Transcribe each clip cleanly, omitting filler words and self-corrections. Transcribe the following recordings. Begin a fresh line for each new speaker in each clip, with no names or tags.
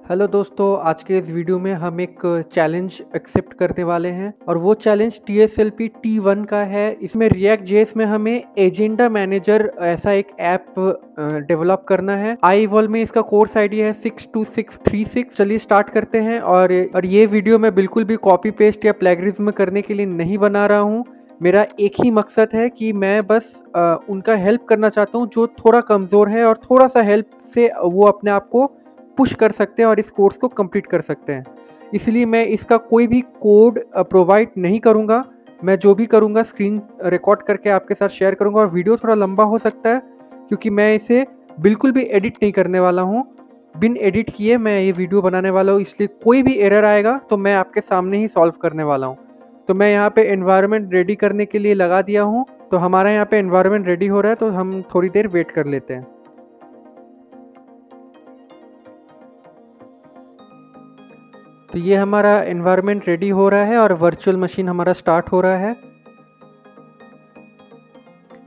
Hello दोस्तों, आज के इस वीडियो में हम एक चैलेंज एक्सेप्ट करने वाले हैं और वो चैलेंज TSLP T1 का है। इसमें React.js में हमें एजेंडा मैनेजर ऐसा एक ऐप डेवलप करना है। iEvolve में इसका कोर्स आईडी है 62636। चलिए स्टार्ट करते हैं। और ये वीडियो मैं बिल्कुल भी कॉपी पेस्ट या प्लेगरिज्म करने के लिए नहीं बना रहा हूँ। मेरा एक ही मकसद है कि मैं बस उनका हेल्प करना चाहता हूँ जो थोड़ा कमज़ोर है और थोड़ा सा हेल्प से वो अपने आप को पुश कर सकते हैं और इस कोर्स को कंप्लीट कर सकते हैं। इसलिए मैं इसका कोई भी कोड प्रोवाइड नहीं करूंगा। मैं जो भी करूंगा स्क्रीन रिकॉर्ड करके आपके साथ शेयर करूंगा और वीडियो थोड़ा लंबा हो सकता है क्योंकि मैं इसे बिल्कुल भी एडिट नहीं करने वाला हूँ। बिन एडिट किए मैं ये वीडियो बनाने वाला हूँ, इसलिए कोई भी एरर आएगा तो मैं आपके सामने ही सॉल्व करने वाला हूँ। तो मैं यहाँ पे एनवायरनमेंट रेडी करने के लिए लगा दिया हूँ। तो हमारा यहाँ पे एनवायरनमेंट रेडी हो रहा है, तो हम थोड़ी देर वेट कर लेते हैं। तो ये हमारा एनवायरनमेंट रेडी हो रहा है और वर्चुअल मशीन हमारा स्टार्ट हो रहा है।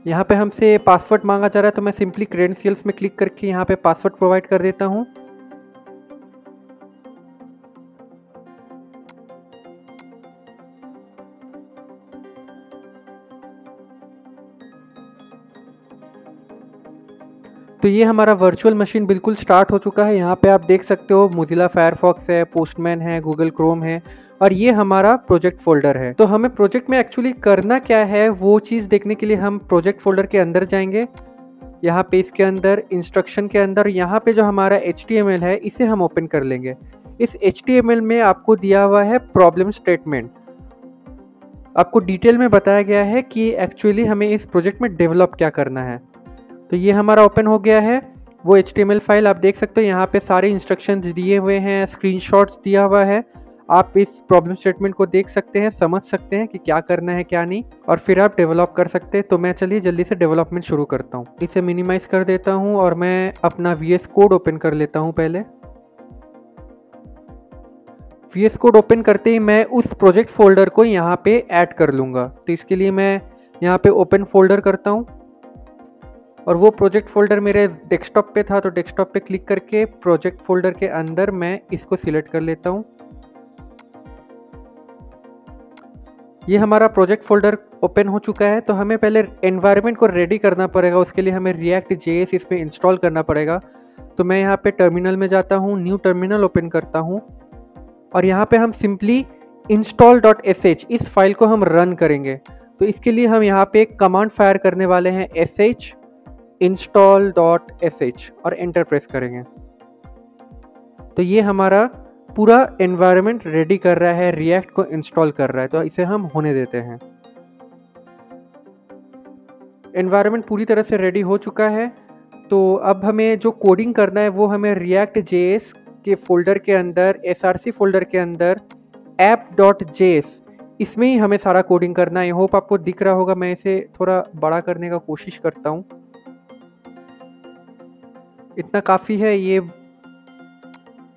यहाँ पे हमसे पासवर्ड मांगा जा रहा है, तो मैं सिंपली क्रेडेंशियल्स में क्लिक करके यहाँ पे पासवर्ड प्रोवाइड कर देता हूँ। तो ये हमारा वर्चुअल मशीन बिल्कुल स्टार्ट हो चुका है। यहाँ पे आप देख सकते हो मोजिला फायरफॉक्स है, पोस्टमैन है, गूगल क्रोम है और ये हमारा प्रोजेक्ट फोल्डर है। तो हमें प्रोजेक्ट में एक्चुअली करना क्या है वो चीज़ देखने के लिए हम प्रोजेक्ट फोल्डर के अंदर जाएंगे। यहाँ पे इसके अंदर इंस्ट्रक्शन के अंदर यहाँ पे जो हमारा HTML है इसे हम ओपन कर लेंगे। इस HTML में आपको दिया हुआ है प्रॉब्लम स्टेटमेंट। आपको डिटेल में बताया गया है कि एक्चुअली हमें इस प्रोजेक्ट में डेवलप क्या करना है। तो ये हमारा ओपन हो गया है। वो HTML फाइल आप देख सकते हो, यहाँ पे सारे इंस्ट्रक्शंस दिए हुए हैं, स्क्रीनशॉट्स दिया हुआ है। आप इस प्रॉब्लम स्टेटमेंट को देख सकते हैं, समझ सकते हैं कि क्या करना है क्या नहीं, और फिर आप डेवलप कर सकते हैं। तो मैं चलिए जल्दी से डेवलपमेंट शुरू करता हूँ। इसे मिनिमाइज कर देता हूँ और मैं अपना VS कोड ओपन कर लेता हूँ। पहले VS कोड ओपन करते ही मैं उस प्रोजेक्ट फोल्डर को यहाँ पे ऐड कर लूँगा। तो इसके लिए मैं यहाँ पे ओपन फोल्डर करता हूँ और वो प्रोजेक्ट फोल्डर मेरे डेस्कटॉप पे था, तो डेस्कटॉप पे क्लिक करके प्रोजेक्ट फोल्डर के अंदर मैं इसको सिलेक्ट कर लेता हूँ। ये हमारा प्रोजेक्ट फोल्डर ओपन हो चुका है। तो हमें पहले एनवायरनमेंट को रेडी करना पड़ेगा, उसके लिए हमें React.js इसमें इंस्टॉल करना पड़ेगा। तो मैं यहाँ पे टर्मिनल में जाता हूँ, न्यू टर्मिनल ओपन करता हूँ और यहाँ पे हम सिंपली install.sh इस फाइल को हम रन करेंगे। तो इसके लिए हम यहाँ पे एक कमांड फायर करने वाले हैं, sh install.sh, और एंटर प्रेस करेंगे। तो ये हमारा पूरा एनवायरनमेंट रेडी कर रहा है, रिएक्ट को इंस्टॉल कर रहा है। तो इसे हम होने देते हैं। एनवायरनमेंट पूरी तरह से रेडी हो चुका है। तो अब हमें जो कोडिंग करना है वो हमें React.js के फोल्डर के अंदर, src फोल्डर के अंदर app.js, इसमें ही हमें सारा कोडिंग करना है। आई होप आपको दिख रहा होगा। मैं इसे थोड़ा बड़ा करने का कोशिश करता हूँ। इतना काफ़ी है ये।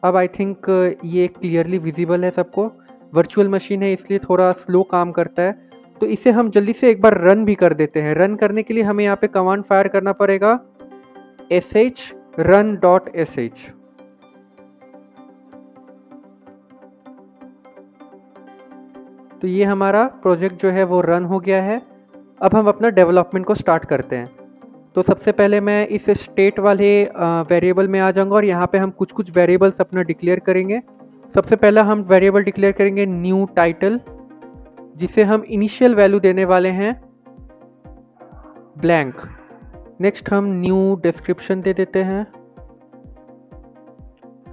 अब आई थिंक ये क्लियरली विजिबल है सबको। वर्चुअल मशीन है इसलिए थोड़ा स्लो काम करता है। तो इसे हम जल्दी से एक बार रन भी कर देते हैं। रन करने के लिए हमें यहाँ पे कमांड फायर करना पड़ेगा, sh run.sh। तो ये हमारा प्रोजेक्ट जो है वो रन हो गया है। अब हम अपना डेवलपमेंट को स्टार्ट करते हैं। तो सबसे पहले मैं इस स्टेट वाले वेरिएबल में आ जाऊंगा और यहाँ पे हम कुछ कुछ वेरिएबल्स अपना डिक्लेयर करेंगे। सबसे पहला हम वेरिएबल डिक्लेयर करेंगे न्यू टाइटल, जिसे हम इनिशियल वैल्यू देने वाले हैं ब्लैंक। नेक्स्ट हम न्यू डिस्क्रिप्शन दे देते हैं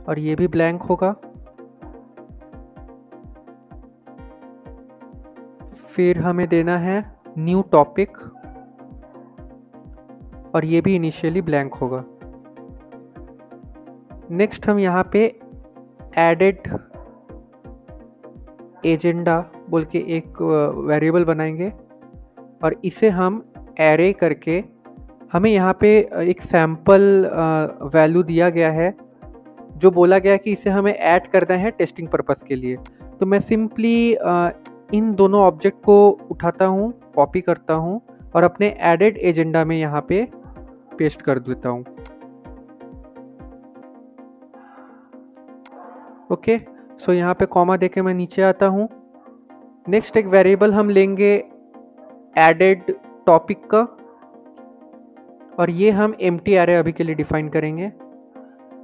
और ये भी ब्लैंक होगा। फिर हमें देना है न्यू टॉपिक और ये भी इनिशियली ब्लैंक होगा। नेक्स्ट हम यहाँ पे एडेड एजेंडा बोल के एक वेरिएबल बनाएंगे और इसे हम एरे करके, हमें यहाँ पे एक सैम्पल वैल्यू दिया गया है जो बोला गया कि इसे हमें ऐड करना है टेस्टिंग पर्पस के लिए। तो मैं सिंपली इन दोनों ऑब्जेक्ट को उठाता हूँ, कॉपी करता हूँ और अपने एडेड एजेंडा में यहाँ पे पेस्ट कर देता हूँ। ओके, सो यहाँ पे कॉमा देके मैं नीचे आता हूँ। नेक्स्ट एक वेरिएबल हम लेंगे एडेड टॉपिक का, और ये हम एम्प्टी एरे अभी के लिए डिफाइन करेंगे।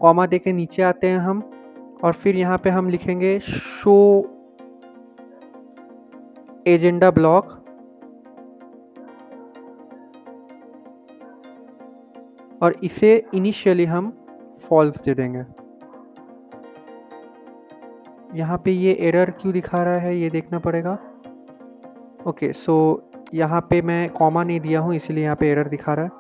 कॉमा देके नीचे आते हैं हम, और फिर यहाँ पे हम लिखेंगे शो एजेंडा ब्लॉक, और इसे इनिशियली हम फॉल्स दे देंगे। यहाँ पे ये एरर क्यों दिखा रहा है ये देखना पड़ेगा। ओके, सो यहाँ पे मैं कॉमा नहीं दिया हूँ इसलिए यहाँ पे एरर दिखा रहा है।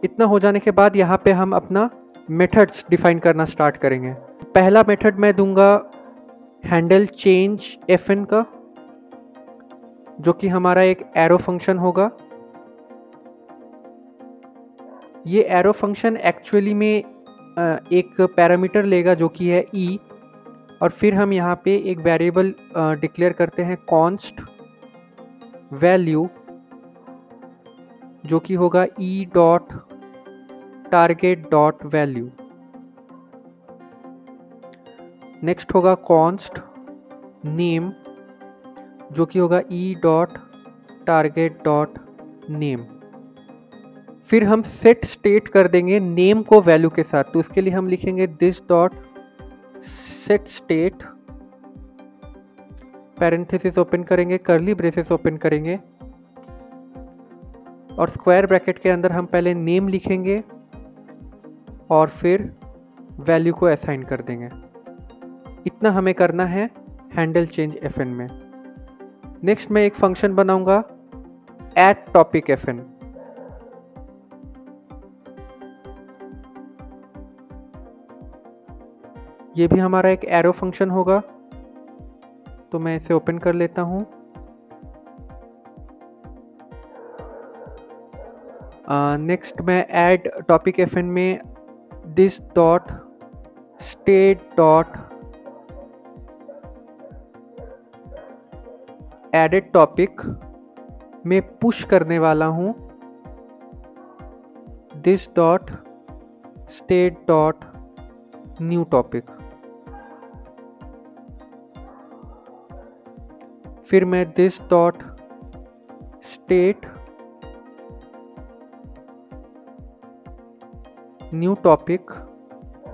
इतना हो जाने के बाद यहाँ पे हम अपना मेथड्स डिफाइन करना स्टार्ट करेंगे। पहला मेथड मैं दूंगा हैंडल चेंज एफएन का, जो कि हमारा एक एरो फंक्शन होगा। ये एरो फंक्शन एक्चुअली में एक पैरामीटर लेगा जो कि है ई, और फिर हम यहाँ पे एक वेरिएबल डिक्लेयर करते हैं कॉन्स्ट वैल्यू, जो कि होगा E dot target dot value. Next होगा कॉन्स्ट नेम, जो कि होगा E dot target dot name. फिर हम सेट स्टेट कर देंगे नेम को वैल्यू के साथ, तो इसके लिए हम लिखेंगे this dot set state, parenthesis open करेंगे, कर्ली ब्रेसेस ओपन करेंगे, और स्क्वायर ब्रैकेट के अंदर हम पहले नेम लिखेंगे और फिर वैल्यू को असाइन कर देंगे। इतना हमें करना है हैंडल चेंज एफएन में। नेक्स्ट मैं एक फंक्शन बनाऊंगा ऐड टॉपिक एफएन। ये भी हमारा एक एरो फंक्शन होगा, तो मैं इसे ओपन कर लेता हूं। नेक्स्ट मैं ऐड टॉपिक एफएन में this dot state dot added topic में पुश करने वाला हूं this dot state dot new topic. फिर मैं this dot state new topic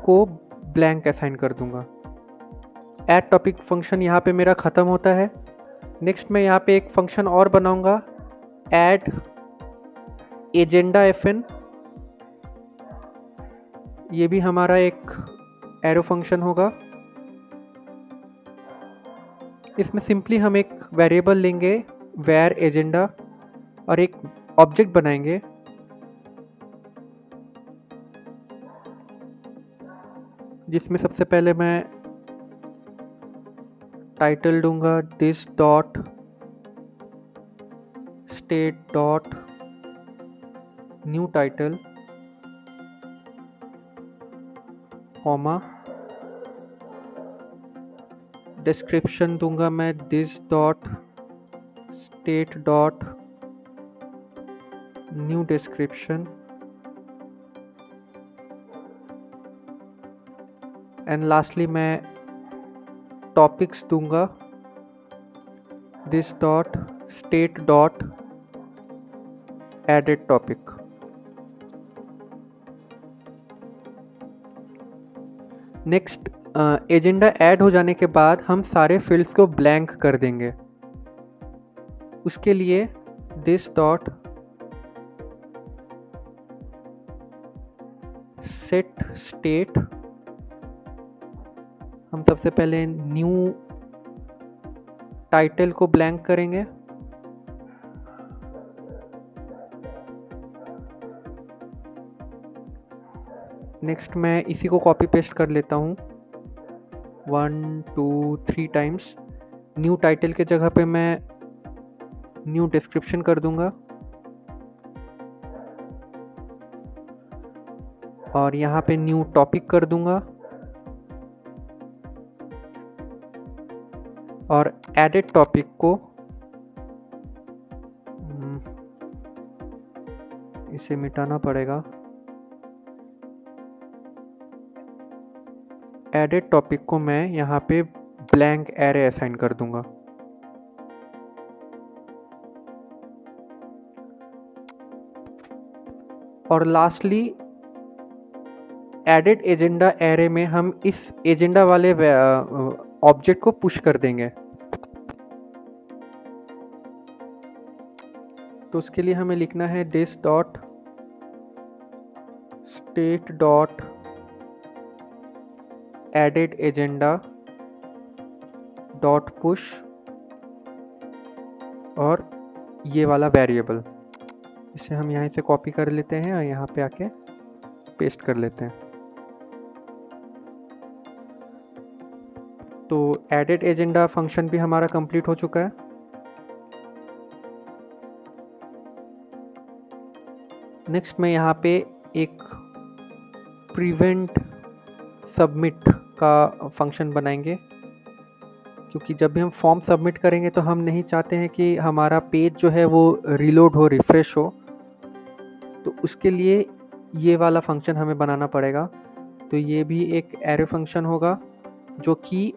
को ब्लैंक असाइन कर दूंगा। ऐड टॉपिक फंक्शन यहाँ पे मेरा ख़त्म होता है। नेक्स्ट मैं यहाँ पे एक फंक्शन और बनाऊंगा ऐड एजेंडा एफएन। ये भी हमारा एक एरो फंक्शन होगा। इसमें सिंपली हम एक वेरिएबल लेंगे वेर एजेंडा और एक ऑब्जेक्ट बनाएंगे, जिसमें सबसे पहले मैं टाइटल दूंगा this dot state dot new title, comma description दूंगा मैं this dot state dot new description, and lastly मैं टॉपिक्स दूंगा this dot state dot added topic. Next agenda add हो जाने के बाद हम सारे फील्ड्स को ब्लैंक कर देंगे। उसके लिए दिस डॉट सेट स्टेट, हम सबसे पहले न्यू टाइटल को ब्लैंक करेंगे, नेक्स्ट मैं इसी को कॉपी पेस्ट कर लेता हूँ 1 2 3 टाइम्स। न्यू टाइटल के जगह पे मैं न्यू डिस्क्रिप्शन कर दूंगा, और यहाँ पे न्यू टॉपिक कर दूंगा, और एडेड टॉपिक को इसे मिटाना पड़ेगा। एडेड टॉपिक को मैं यहाँ पे ब्लैंक एरे असाइन कर दूंगा। और लास्टली एडेड एजेंडा एरे में हम इस एजेंडा वाले ऑब्जेक्ट को पुश कर देंगे। तो उसके लिए हमें लिखना है this dot state dot added agenda dot push और ये वाला वेरिएबल, इसे हम यहाँ से कॉपी कर लेते हैं और यहाँ पे आके पेस्ट कर लेते हैं। तो एडेड एजेंडा फंक्शन भी हमारा कंप्लीट हो चुका है। नेक्स्ट में यहाँ पे एक प्रिवेंट सबमिट का फंक्शन बनाएंगे, क्योंकि जब भी हम फॉर्म सबमिट करेंगे तो हम नहीं चाहते हैं कि हमारा पेज जो है वो रीलोड हो, रिफ्रेश हो। तो उसके लिए ये वाला फंक्शन हमें बनाना पड़ेगा। तो ये भी एक एरे फंक्शन होगा जो कि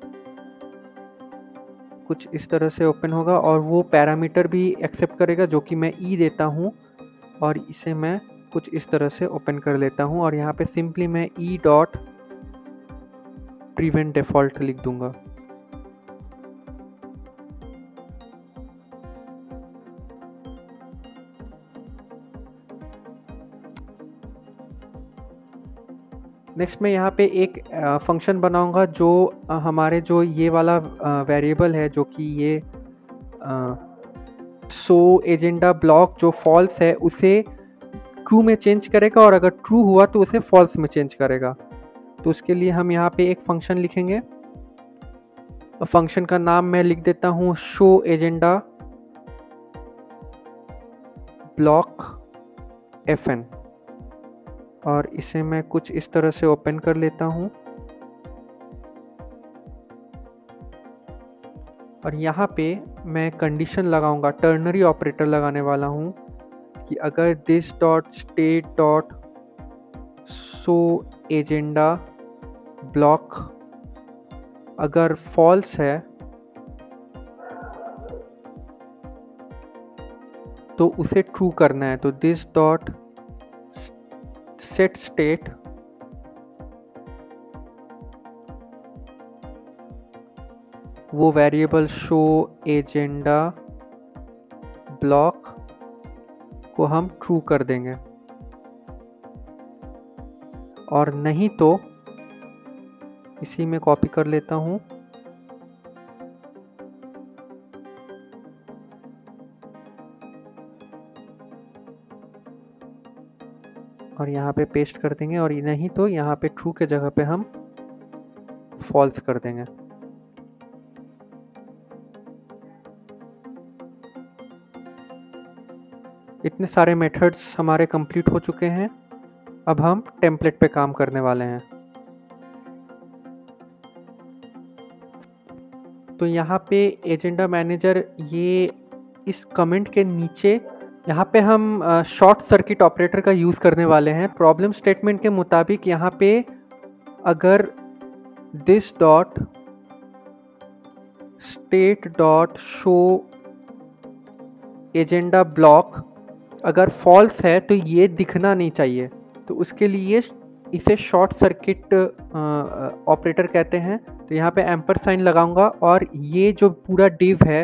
कुछ इस तरह से ओपन होगा और वो पैरामीटर भी एक्सेप्ट करेगा जो कि मैं ई देता हूँ, और इसे मैं कुछ इस तरह से ओपन कर लेता हूँ और यहाँ पे सिंपली मैं ई डॉट प्रिवेंट डिफॉल्ट लिख दूंगा। नेक्स्ट मैं यहाँ पे एक फंक्शन बनाऊंगा जो हमारे जो ये वाला वेरिएबल है जो कि ये सो एजेंडा ब्लॉक जो फॉल्स है उसे ट्रू में चेंज करेगा, और अगर ट्रू हुआ तो उसे फॉल्स में चेंज करेगा। तो उसके लिए हम यहाँ पे एक फंक्शन लिखेंगे। फंक्शन का नाम मैं लिख देता हूँ शो एजेंडा ब्लॉक fn, और इसे मैं कुछ इस तरह से ओपन कर लेता हूँ। और यहाँ पे मैं कंडीशन लगाऊंगा, टर्नरी ऑपरेटर लगाने वाला हूँ कि अगर this dot state dot so agenda block अगर फॉल्स है तो उसे ट्रू करना है। तो दिस डॉट सेट स्टेट वो वेरिएबल शो एजेंडा ब्लॉक को हम ट्रू कर देंगे, और नहीं तो इसी में कॉपी कर लेता हूँ और यहाँ पे पेस्ट कर देंगे, और नहीं तो यहाँ पे ट्रू के जगह पे हम फॉल्स कर देंगे। इतने सारे मेथड्स हमारे कंप्लीट हो चुके हैं। अब हम टेम्पलेट पे काम करने वाले हैं। तो यहाँ पे एजेंडा मैनेजर, ये इस कमेंट के नीचे यहाँ पे हम शॉर्ट सर्किट ऑपरेटर का यूज़ करने वाले हैं। प्रॉब्लम स्टेटमेंट के मुताबिक यहाँ पे अगर this dot state dot show agenda block अगर फॉल्स है तो ये दिखना नहीं चाहिए। तो उसके लिए इसे शॉर्ट सर्किट ऑपरेटर कहते हैं। तो यहाँ पे एम्पर साइन लगाऊंगा, और ये जो पूरा डिव है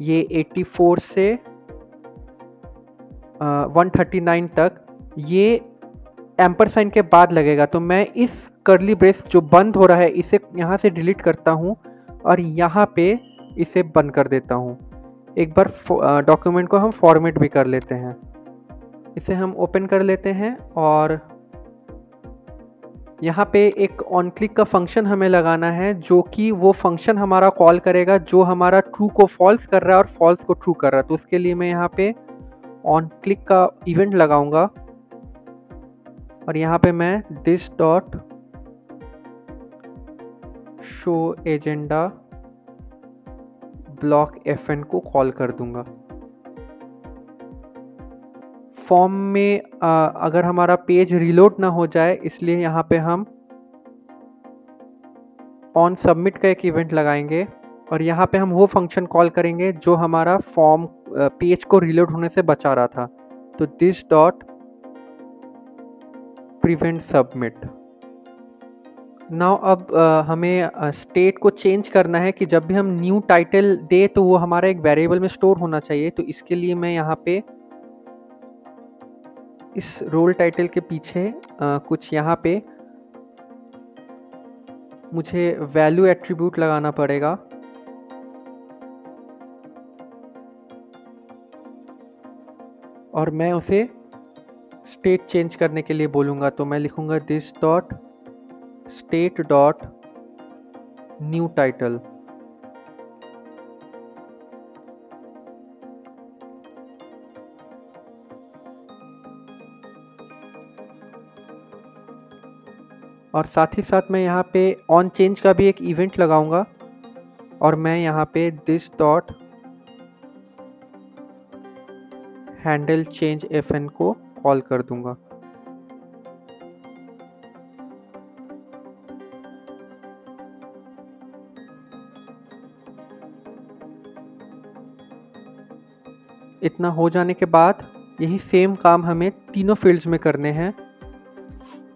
ये 84 से 139 तक ये एम्पर साइन के बाद लगेगा। तो मैं इस कर्ली ब्रेस जो बंद हो रहा है इसे यहाँ से डिलीट करता हूँ और यहाँ पे इसे बंद कर देता हूँ। एक बार डॉक्यूमेंट को हम फॉर्मेट भी कर लेते हैं। इसे हम ओपन कर लेते हैं, और यहाँ पे एक ऑन क्लिक का फंक्शन हमें लगाना है जो कि वो फंक्शन हमारा कॉल करेगा जो हमारा ट्रू को फॉल्स कर रहा है और फॉल्स को ट्रू कर रहा है। तो उसके लिए मैं यहाँ पे ऑन क्लिक का इवेंट लगाऊंगा, और यहाँ पे मैं this dot show agenda block fn को कॉल कर दूंगा। फॉर्म में अगर हमारा पेज रीलोड ना हो जाए इसलिए यहाँ पे हम ऑन सबमिट का एक इवेंट लगाएंगे और यहाँ पे हम वो फंक्शन कॉल करेंगे जो हमारा फॉर्म पेज को रीलोड होने से बचा रहा था। तो this dot prevent submit. Now अब हमें स्टेट को चेंज करना है कि जब भी हम न्यू टाइटल दे तो वो हमारा एक वेरिएबल में स्टोर होना चाहिए। तो इसके लिए मैं यहाँ पे इस रोल टाइटल के पीछे कुछ यहाँ पे मुझे वैल्यू एट्रीब्यूट लगाना पड़ेगा। और मैं उसे स्टेट चेंज करने के लिए बोलूँगा। तो मैं लिखूँगा this dot state dot new title. और साथ ही साथ मैं यहाँ पे ऑन चेंज का भी एक इवेंट लगाऊंगा और मैं यहाँ पे this dot handle change fn को कॉल कर दूंगा। इतना हो जाने के बाद यही सेम काम हमें तीनों फील्ड्स में करने हैं।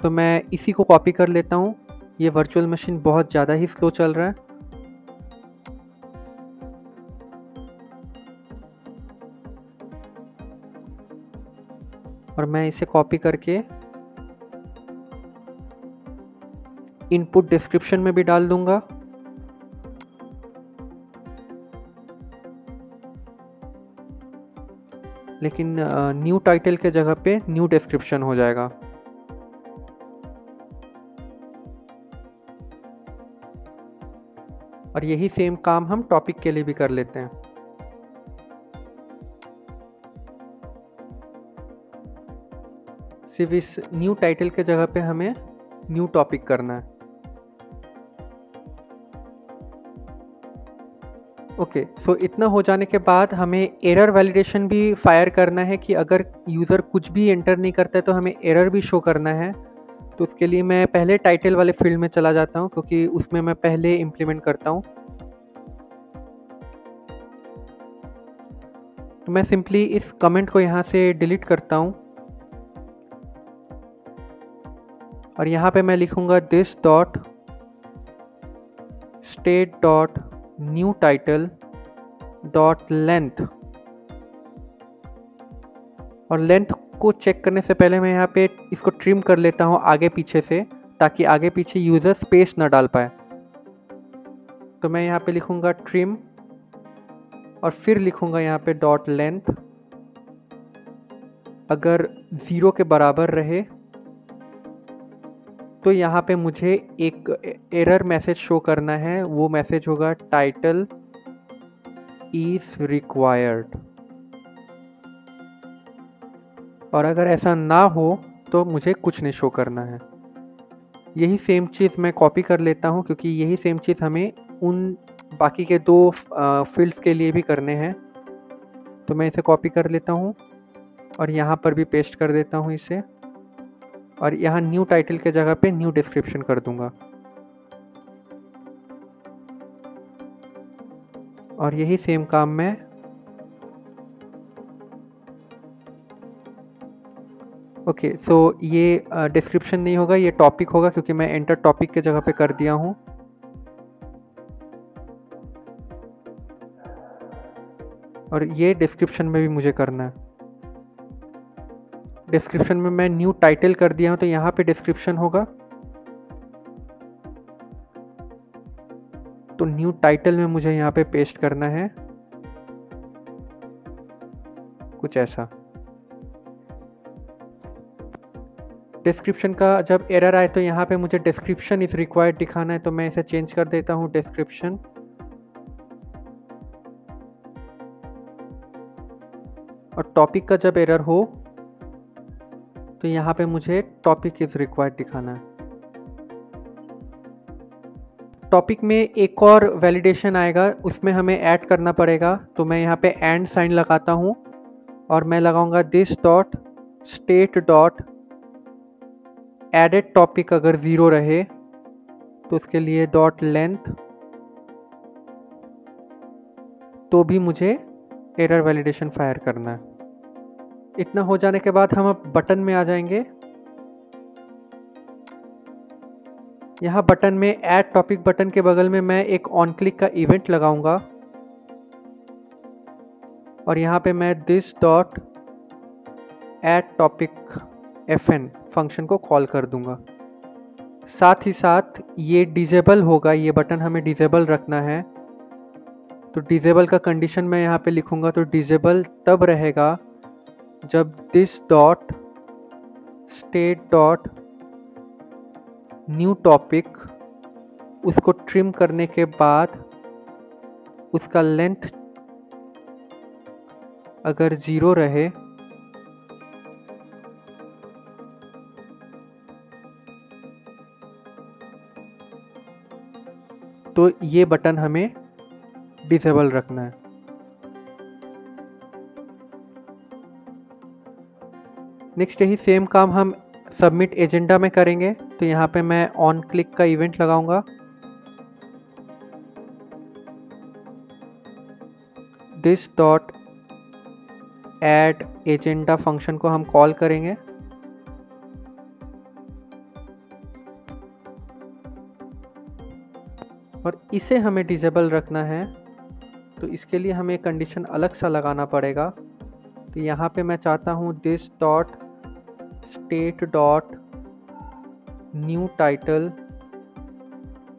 तो मैं इसी को कॉपी कर लेता हूँ। ये वर्चुअल मशीन बहुत ज़्यादा ही स्लो चल रहा है। और मैं इसे कॉपी करके इनपुट डिस्क्रिप्शन में भी डाल दूंगा। लेकिन न्यू टाइटल के जगह पे न्यू डिस्क्रिप्शन हो जाएगा। और यही सेम काम हम टॉपिक के लिए भी कर लेते हैं। सिर्फ इस न्यू टाइटल के जगह पे हमें न्यू टॉपिक करना है। ओके, सो इतना हो जाने के बाद हमें एरर वैलिडेशन भी फायर करना है कि अगर यूज़र कुछ भी एंटर नहीं करता है तो हमें एरर भी शो करना है। तो उसके लिए मैं पहले टाइटल वाले फील्ड में चला जाता हूँ क्योंकि उसमें मैं पहले इम्प्लीमेंट करता हूँ। तो मैं सिंपली इस कमेंट को यहाँ से डिलीट करता हूँ और यहाँ पे मैं लिखूँगा this dot state dot new title dot length. और लेंथ को चेक करने से पहले मैं यहाँ पे इसको ट्रिम कर लेता हूँ आगे पीछे से, ताकि आगे पीछे यूज़र स्पेस ना डाल पाए। तो मैं यहाँ पे लिखूँगा ट्रिम और फिर लिखूँगा यहाँ पे डॉट लेंथ। अगर 0 के बराबर रहे तो यहाँ पे मुझे एक एरर मैसेज शो करना है। वो मैसेज होगा टाइटल इज रिक्वायर्ड। और अगर ऐसा ना हो तो मुझे कुछ नहीं शो करना है। यही सेम चीज़ मैं कॉपी कर लेता हूँ क्योंकि यही सेम चीज़ हमें उन बाकी के 2 फील्ड्स के लिए भी करने हैं। तो मैं इसे कॉपी कर लेता हूँ और यहाँ पर भी पेस्ट कर देता हूँ इसे। और यहाँ न्यू टाइटल के जगह पे न्यू डिस्क्रिप्शन कर दूंगा। और यही सेम काम मैं ओके, सो ये डिस्क्रिप्शन नहीं होगा, ये टॉपिक होगा क्योंकि मैं एंटर टॉपिक के जगह पे कर दिया हूँ। और ये डिस्क्रिप्शन में भी मुझे करना है। डिस्क्रिप्शन में मैं न्यू टाइटल कर दिया हूँ तो यहाँ पे डिस्क्रिप्शन होगा। तो न्यू टाइटल में मुझे यहाँ पे पेस्ट करना है कुछ ऐसा। डिस्क्रिप्शन का जब एरर आए तो यहाँ पे मुझे डिस्क्रिप्शन इज रिक्वायर्ड दिखाना है, तो मैं इसे चेंज कर देता हूँ डिस्क्रिप्शन। और टॉपिक का जब एरर हो तो यहाँ पे मुझे टॉपिक इज रिक्वायर्ड दिखाना है। टॉपिक में एक और वैलिडेशन आएगा, उसमें हमें ऐड करना पड़ेगा। तो मैं यहाँ पे एंड साइन लगाता हूँ और मैं लगाऊंगा this dot state dot added topic अगर 0 रहे तो उसके लिए डॉट लेंथ, तो भी मुझे एरर वैलिडेशन फायर करना है। इतना हो जाने के बाद हम अब बटन में आ जाएंगे। यहाँ बटन में ऐड टॉपिक बटन के बगल में मैं एक ऑन क्लिक का इवेंट लगाऊंगा और यहाँ पे मैं this dot add topic FN function को कॉल कर दूंगा। साथ ही साथ ये डिजेबल होगा, ये बटन हमें डिजेबल रखना है। तो डिजेबल का कंडीशन मैं यहाँ पे लिखूंगा, तो डिजेबल तब रहेगा जब this dot state dot new topic, उसको ट्रिम करने के बाद उसका लेंथ अगर 0 रहे तो ये बटन हमें डिसेबल रखना है। नेक्स्ट यही सेम काम हम सबमिट एजेंडा में करेंगे। तो यहाँ पे मैं ऑन क्लिक का इवेंट लगाऊंगा, this dot add agenda function को हम कॉल करेंगे। और इसे हमें डिसेबल रखना है, तो इसके लिए हमें कंडीशन अलग सा लगाना पड़ेगा। तो यहाँ पे मैं चाहता हूँ this dot state dot new title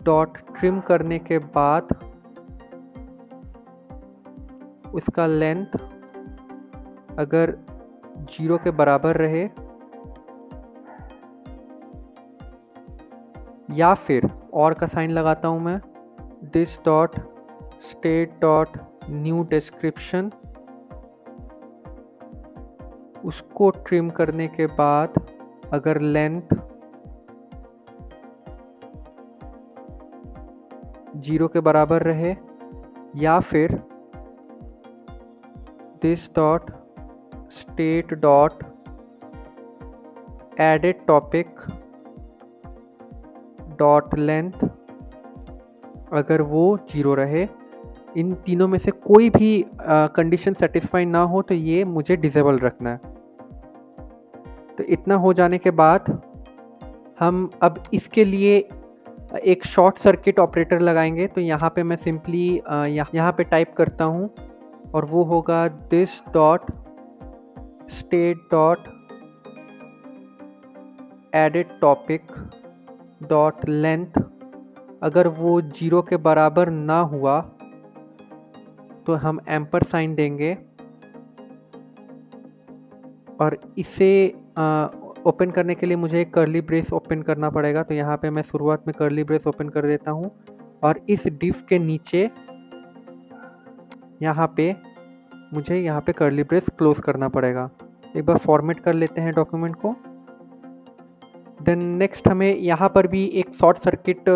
dot trim करने के बाद उसका लेंथ अगर 0 के बराबर रहे, या फिर और का साइन लगाता हूं मैं, this dot state dot new description, उसको ट्रिम करने के बाद अगर लेंथ 0 के बराबर रहे, या फिर this dot state dot added topic dot length अगर वो 0 रहे। इन तीनों में से कोई भी कंडीशन सेटिस्फाई ना हो तो ये मुझे डिसेबल रखना है। तो इतना हो जाने के बाद हम अब इसके लिए एक शॉर्ट सर्किट ऑपरेटर लगाएंगे। तो यहाँ पे मैं सिंपली यहाँ पे टाइप करता हूँ और वो होगा this dot state dot added topic dot length अगर वो 0 के बराबर ना हुआ तो हम एम्पर साइन देंगे और इसे ओपन करने के लिए मुझे एक कर्ली ब्रेस ओपन करना पड़ेगा। तो यहाँ पे मैं शुरुआत में कर्ली ब्रेस ओपन कर देता हूँ और इस डिफ के नीचे यहाँ पे मुझे यहाँ पे कर्ली ब्रेस क्लोज करना पड़ेगा। एक बार फॉर्मेट कर लेते हैं डॉक्यूमेंट को। देन नेक्स्ट हमें यहाँ पर भी एक शॉर्ट सर्किट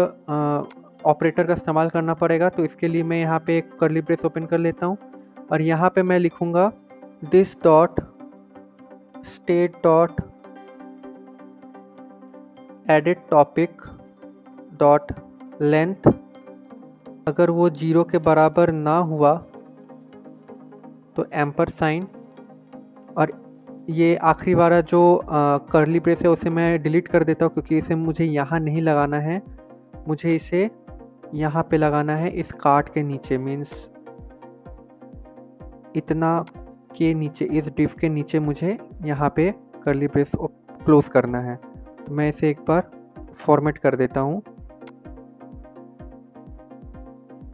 ऑपरेटर का इस्तेमाल करना पड़ेगा। तो इसके लिए मैं यहाँ पे एक कर्ली ब्रेस ओपन कर लेता हूँ और यहाँ पे मैं लिखूँगा this dot state dot added topic dot length अगर वो 0 के बराबर ना हुआ तो एम्पर साइन, और ये आखिरी वाला जो कर्ली ब्रेस है उसे मैं डिलीट कर देता हूँ क्योंकि इसे मुझे यहाँ नहीं लगाना है, मुझे इसे यहाँ पे लगाना है इस कार्ड के नीचे, मीन्स इतना के नीचे, इस डिफ के नीचे मुझे यहाँ पे कर्ली ब्रेस क्लोज करना है। तो मैं इसे एक बार फॉर्मेट कर देता हूँ।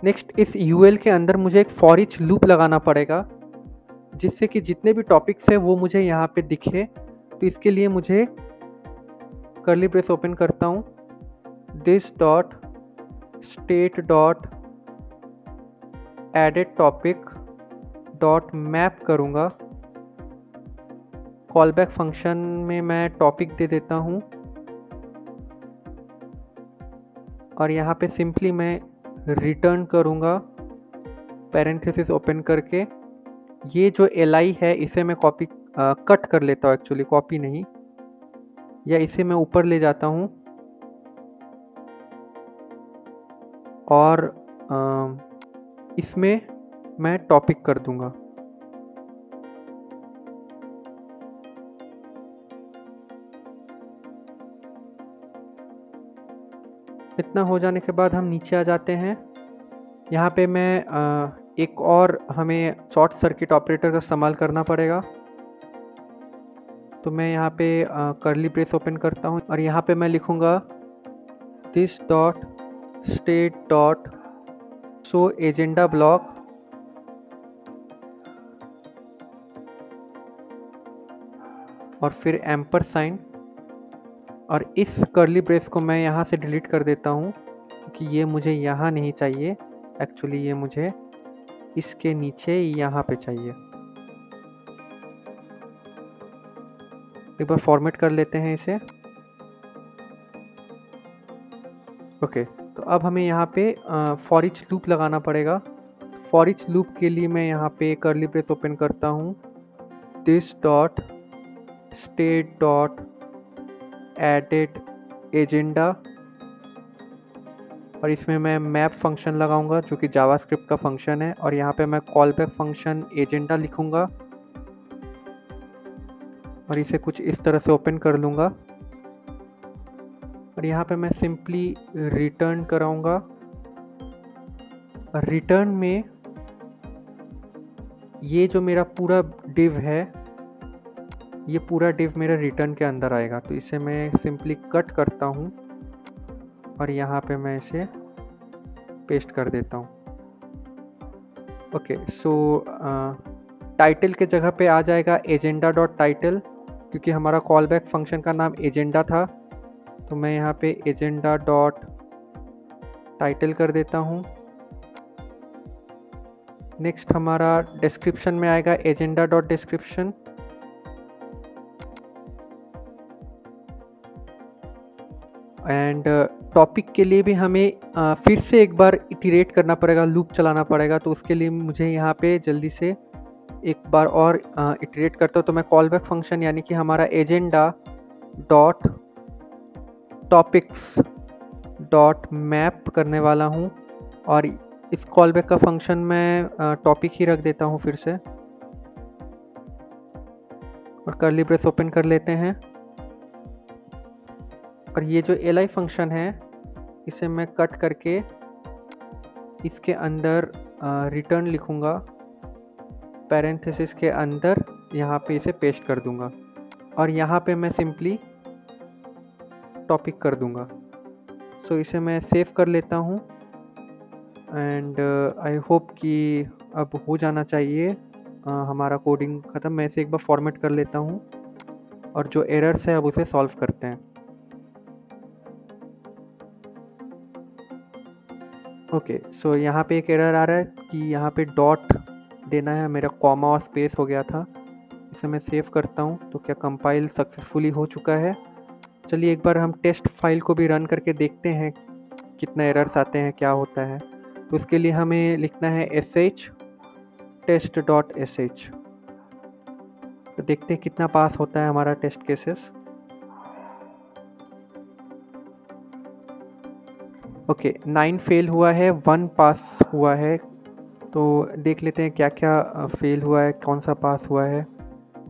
नेक्स्ट इस यूएल के अंदर मुझे एक फॉर ईच लूप लगाना पड़ेगा जिससे कि जितने भी टॉपिक्स है वो मुझे यहाँ पे दिखे। तो इसके लिए मुझे कर्ली ब्रेस ओपन करता हूँ, this dot state dot added topic dot map करूँगा, कॉल बैक फंक्शन में मैं टॉपिक दे देता हूँ और यहाँ पे सिंपली मैं रिटर्न करूँगा पैरेंथेसिस ओपन करके। ये जो li है इसे मैं कॉपी कट कर लेता हूँ, एक्चुअली कॉपी नहीं, या इसे मैं ऊपर ले जाता हूँ और इसमें मैं टॉपिक कर दूंगा। इतना हो जाने के बाद हम नीचे आ जाते हैं। यहाँ पे मैं एक और हमें शॉर्ट सर्किट ऑपरेटर का इस्तेमाल करना पड़ेगा। तो मैं यहाँ पे कर्ली ब्रेस ओपन करता हूँ और यहाँ पे मैं लिखूँगा this dot state dot show agenda block और फिर एम्पर साइन, और इस कर्ली ब्रेस को मैं यहाँ से डिलीट कर देता हूँ क्योंकि ये मुझे यहाँ नहीं चाहिए। एक्चुअली ये मुझे इसके नीचे यहाँ पे चाहिए। एक बार फॉर्मेट कर लेते हैं इसे। ओके, तो अब हमें यहाँ पे फॉर ईच लूप लगाना पड़ेगा। फॉर ईच लूप के लिए मैं यहाँ पे कर्ली ब्रेस ओपन करता हूँ, this dot state dot added agenda, और इसमें मैं मैप फंक्शन लगाऊंगा जो कि जावास्क्रिप्ट का फंक्शन है, और यहाँ पे मैं कॉल बैक फंक्शन एजेंडा लिखूंगा और इसे कुछ इस तरह से ओपन कर लूँगा। और यहाँ पे मैं सिंपली रिटर्न कराऊंगा। रिटर्न में ये जो मेरा पूरा डिव है, ये पूरा डिव मेरा रिटर्न के अंदर आएगा। तो इसे मैं सिंपली कट करता हूँ और यहाँ पे मैं इसे पेस्ट कर देता हूँ। ओके, सो टाइटल के जगह पे आ जाएगा एजेंडा डॉट टाइटल, क्योंकि हमारा कॉल बैक फंक्शन का नाम एजेंडा था। तो मैं यहाँ पे एजेंडा डॉट टाइटल कर देता हूँ। नेक्स्ट हमारा डिस्क्रिप्शन में आएगा agenda dot description, and topic के लिए भी हमें फिर से एक बार इटरेट करना पड़ेगा, लूप चलाना पड़ेगा। तो उसके लिए मुझे यहाँ पे जल्दी से एक बार और इटरेट करता हूँ। तो मैं कॉल बैक फंक्शन यानी कि हमारा agenda dot topics dot map करने वाला हूँ, और इस कॉल बैक का फंक्शन मैं टॉपिक ही रख देता हूँ फिर से, और कर्ली ब्रेस ओपन कर लेते हैं। और ये जो li फंक्शन है इसे मैं कट करके इसके अंदर रिटर्न लिखूँगा, पैरेंथेसिस के अंदर यहाँ पे इसे पेस्ट कर दूँगा, और यहाँ पे मैं सिंपली टॉपिक कर दूँगा। सो इसे मैं सेव कर लेता हूँ, एंड आई होप कि अब हो जाना चाहिए हमारा कोडिंग ख़त्म। मैं इसे एक बार फॉर्मेट कर लेता हूँ और जो एरर्स है अब उसे सॉल्व करते हैं। ओके, सो यहाँ पे एक एरर आ रहा है कि यहाँ पे डॉट देना है, मेरा कॉमा और स्पेस हो गया था। इसे मैं सेव करता हूँ। तो क्या कंपाइल सक्सेसफुली हो चुका है? चलिए एक बार हम टेस्ट फाइल को भी रन करके देखते हैं कितना एरर्स आते हैं, क्या होता है। तो उसके लिए हमें लिखना है sh test.sh। तो देखते हैं कितना पास होता है हमारा टेस्ट केसेस। ओके, 9 फेल हुआ है, 1 पास हुआ है। तो देख लेते हैं क्या क्या फेल हुआ है, कौन सा पास हुआ है।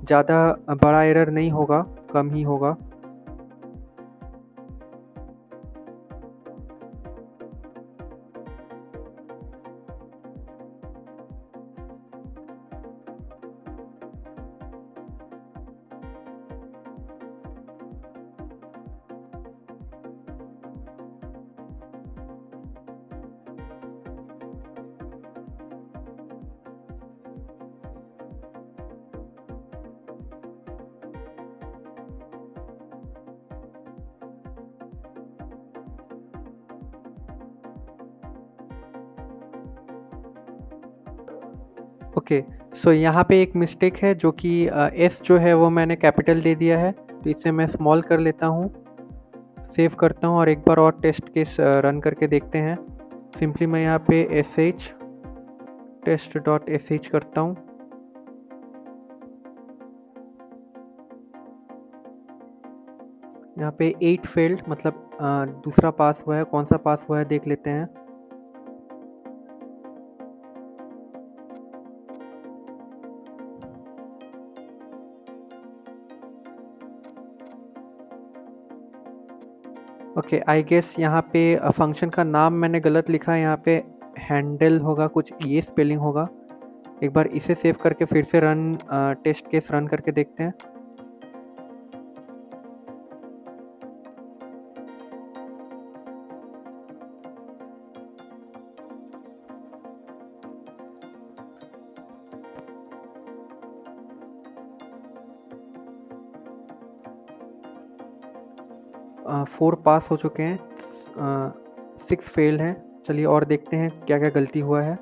ज़्यादा बड़ा एरर नहीं होगा, कम ही होगा। ओके, सो यहाँ पे एक मिस्टेक है जो कि एस जो है वो मैंने कैपिटल दे दिया है। तो इसे मैं स्मॉल कर लेता हूँ, सेव करता हूँ और एक बार और टेस्ट केस रन करके देखते हैं। सिंपली मैं यहाँ पे sh test.sh करता हूँ। यहाँ पे 8 फेल्ड, मतलब दूसरा पास हुआ है। कौन सा पास हुआ है देख लेते हैं। ओके, आई गेस यहाँ पे फंक्शन का नाम मैंने गलत लिखा है, यहाँ पे हैंडल होगा, कुछ ये स्पेलिंग होगा। एक बार इसे सेव करके फिर से रन टेस्ट केस रन करके देखते हैं। फोर पास हो चुके हैं, 6 फेल हैं। चलिए और देखते हैं क्या क्या गलती हुआ है।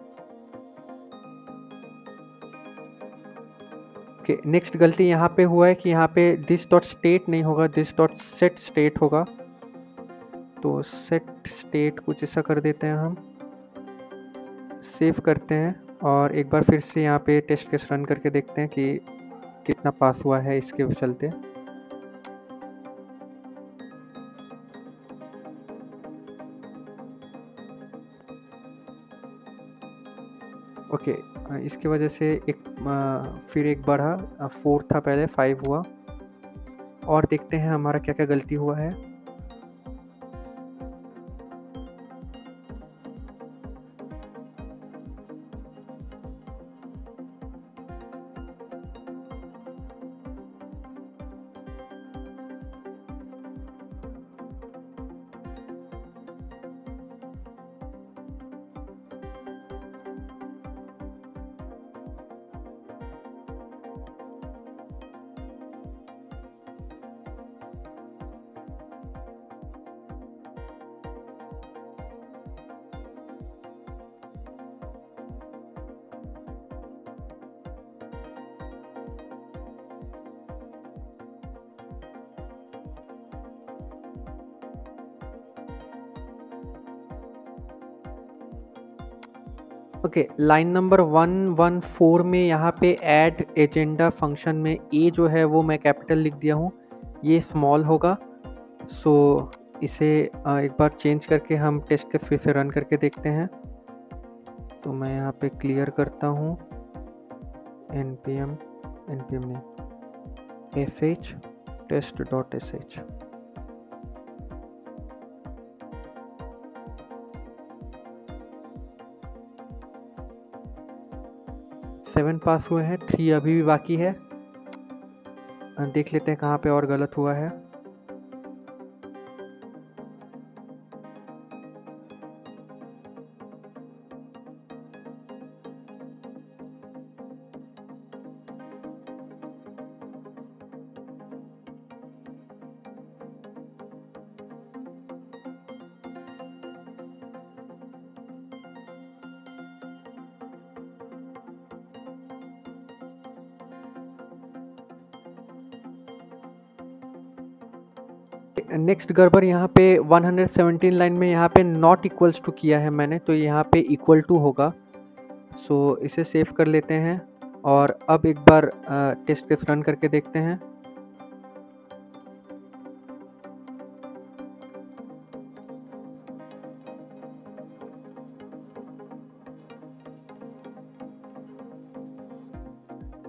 ओके, नेक्स्ट गलती यहाँ पे हुआ है कि यहाँ पे दिस डॉट स्टेट नहीं होगा, दिस डॉट सेट स्टेट होगा। तो सेट स्टेट कुछ ऐसा कर देते हैं हम, सेव करते हैं और एक बार फिर से यहाँ पे टेस्ट केस रन करके देखते हैं कि कितना पास हुआ है इसके चलते। ओके, इसकी वजह से एक फिर एक बढ़ा, 4 था पहले, 5 हुआ। और देखते हैं हमारा क्या क्या गलती हुआ है। ओके, लाइन नंबर 114 में यहाँ पे ऐड एजेंडा फंक्शन में ए जो है वो मैं कैपिटल लिख दिया हूँ, ये स्मॉल होगा। सो इसे एक बार चेंज करके हम टेस्ट के फिर से रन करके देखते हैं। तो मैं यहाँ पे क्लियर करता हूँ npm नहीं sh test.sh। 7 पास हुए हैं, 3 अभी भी बाकी है। देख लेते हैं कहाँ पे और गलत हुआ है। नेक्स्ट गड़बड़ यहाँ पे 117 लाइन में यहाँ पे नॉट इक्वल्स टू किया है मैंने, तो यहाँ पे इक्वल टू होगा। सो इसे सेव कर लेते हैं और अब एक बार टेस्ट केस रन करके देखते हैं।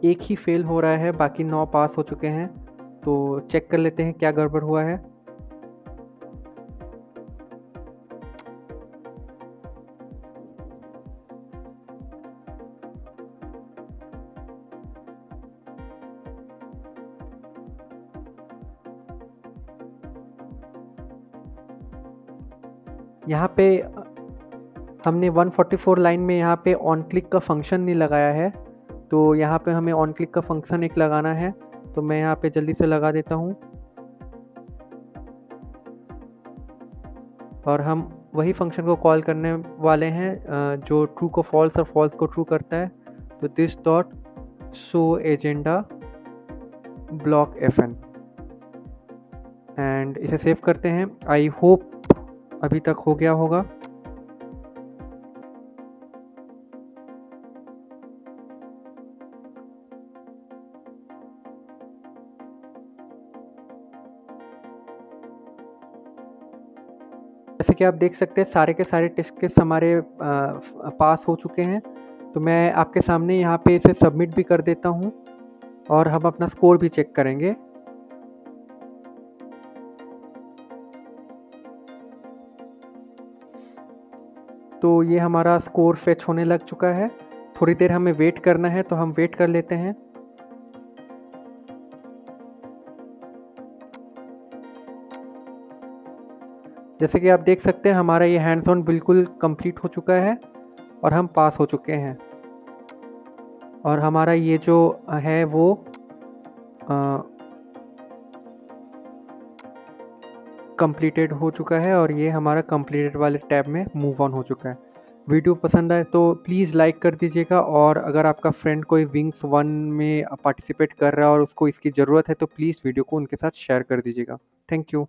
एक ही फेल हो रहा है, बाकी 9 पास हो चुके हैं। तो चेक कर लेते हैं क्या गड़बड़ हुआ है। यहाँ पे हमने 144 लाइन में यहाँ पे ऑन क्लिक का फंक्शन नहीं लगाया है, तो यहाँ पे हमें ऑन क्लिक का फंक्शन एक लगाना है। तो मैं यहाँ पे जल्दी से लगा देता हूँ और हम वही फंक्शन को कॉल करने वाले हैं जो ट्रू को फॉल्स और फॉल्स को ट्रू करता है। तो this dot show agenda block fn and इसे सेव करते हैं। आई होप अभी तक हो गया होगा। जैसे कि आप देख सकते हैं सारे के सारे टेस्ट केस हमारे पास हो चुके हैं। तो मैं आपके सामने यहाँ पे इसे सबमिट भी कर देता हूँ और हम अपना स्कोर भी चेक करेंगे। तो ये हमारा स्कोर फेच होने लग चुका है। थोड़ी देर हमें वेट करना है, तो हम वेट कर लेते हैं। जैसे कि आप देख सकते हैं हमारा ये हैंड्स ऑन बिल्कुल कंप्लीट हो चुका है और हम पास हो चुके हैं। और हमारा ये जो है वो कंप्लीटेड हो चुका है और ये हमारा कंप्लीटेड वाले टैब में मूव ऑन हो चुका है। वीडियो पसंद आए तो प्लीज़ लाइक कर दीजिएगा, और अगर आपका फ्रेंड कोई विंग्स 1 में पार्टिसिपेट कर रहा है और उसको इसकी ज़रूरत है तो प्लीज़ वीडियो को उनके साथ शेयर कर दीजिएगा। Thank you.